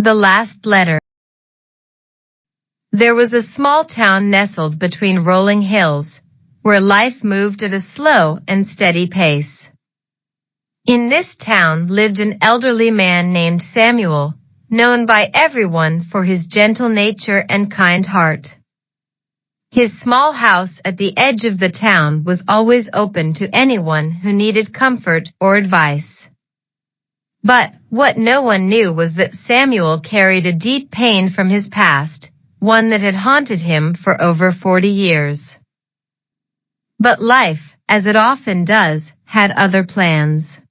The last letter. There was a small town nestled between rolling hills, where life moved at a slow and steady pace. In this town lived an elderly man named Samuel, known by everyone for his gentle nature and kind heart. His small house at the edge of the town was always open to anyone who needed comfort or advice. But what no one knew was that Samuel carried a deep pain from his past, one that had haunted him for over 40 years. But life, as it often does, had other plans.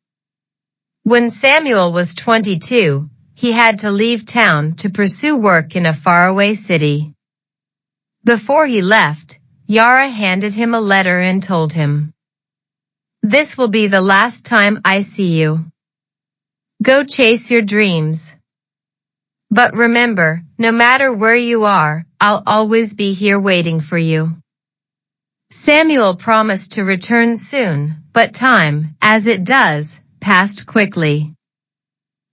When Samuel was 22, he had to leave town to pursue work in a faraway city. Before he left, Yara handed him a letter and told him, "This will be the last time I see you. Go chase your dreams. But remember, no matter where you are, I'll always be here waiting for you." Samuel promised to return soon, but time, as it does, passed quickly.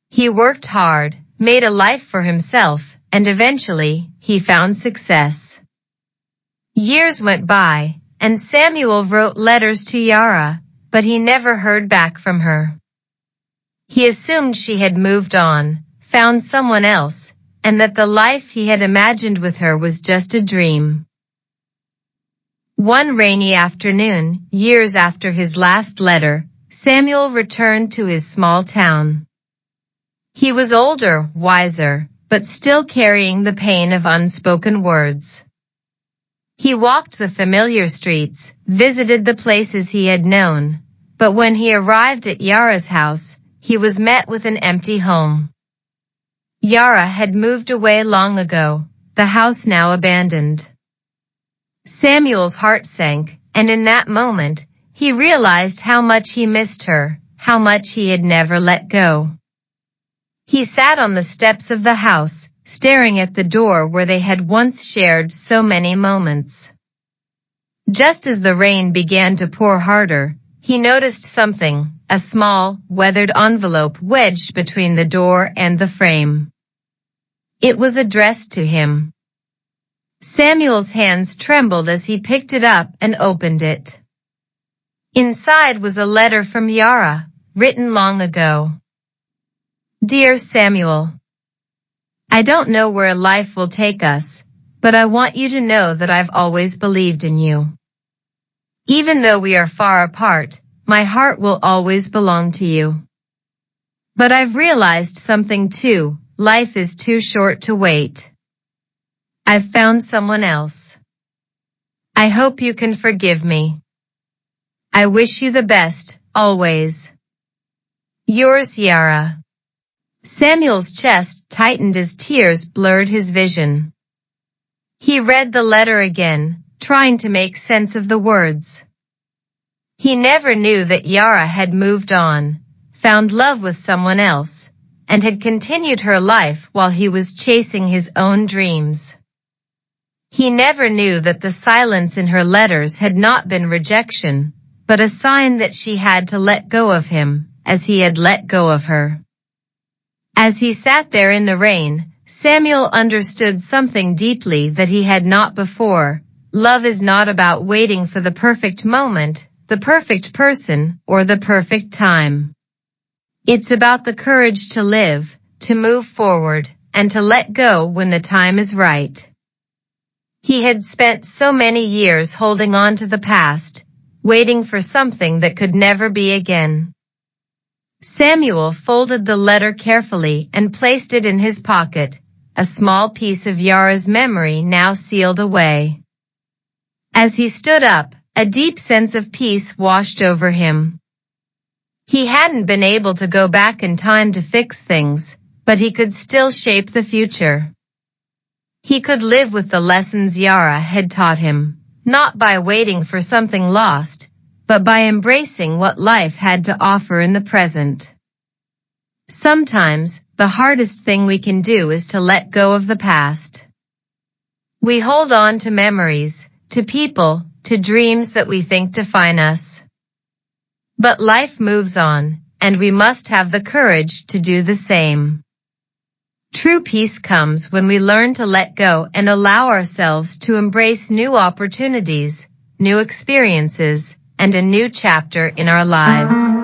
He worked hard, made a life for himself, and eventually, he found success. Years went by, and Samuel wrote letters to Yara, but he never heard back from her. He assumed she had moved on, found someone else, and that the life he had imagined with her was just a dream. One rainy afternoon, years after his last letter, Samuel returned to his small town. He was older, wiser, but still carrying the pain of unspoken words. He walked the familiar streets, visited the places he had known, but when he arrived at Yara's house, he was met with an empty home. Yara had moved away long ago, the house now abandoned. Samuel's heart sank, and in that moment, he realized how much he missed her, how much he had never let go. He sat on the steps of the house, staring at the door where they had once shared so many moments. Just as the rain began to pour harder, he noticed something, a small, weathered envelope wedged between the door and the frame. It was addressed to him. Samuel's hands trembled as he picked it up and opened it. Inside was a letter from Yara, written long ago. "Dear Samuel, I don't know where life will take us, but I want you to know that I've always believed in you. Even though we are far apart, my heart will always belong to you. But I've realized something too, life is too short to wait. I've found someone else. I hope you can forgive me. I wish you the best, always. Yours, Yara." Samuel's chest tightened as tears blurred his vision. He read the letter again, trying to make sense of the words. He never knew that Yara had moved on, found love with someone else, and had continued her life while he was chasing his own dreams. He never knew that the silence in her letters had not been rejection, but a sign that she had to let go of him, as he had let go of her. As he sat there in the rain, Samuel understood something deeply that he had not before. Love is not about waiting for the perfect moment, the perfect person, or the perfect time. It's about the courage to live, to move forward, and to let go when the time is right. He had spent so many years holding on to the past, waiting for something that could never be again. Samuel folded the letter carefully and placed it in his pocket, a small piece of Yara's memory now sealed away. As he stood up, a deep sense of peace washed over him. He hadn't been able to go back in time to fix things, but he could still shape the future. He could live with the lessons Yara had taught him, not by waiting for something lost, but by embracing what life had to offer in the present. Sometimes, the hardest thing we can do is to let go of the past. We hold on to memories, to people, to dreams that we think define us. But life moves on, and we must have the courage to do the same. True peace comes when we learn to let go and allow ourselves to embrace new opportunities, new experiences, and a new chapter in our lives.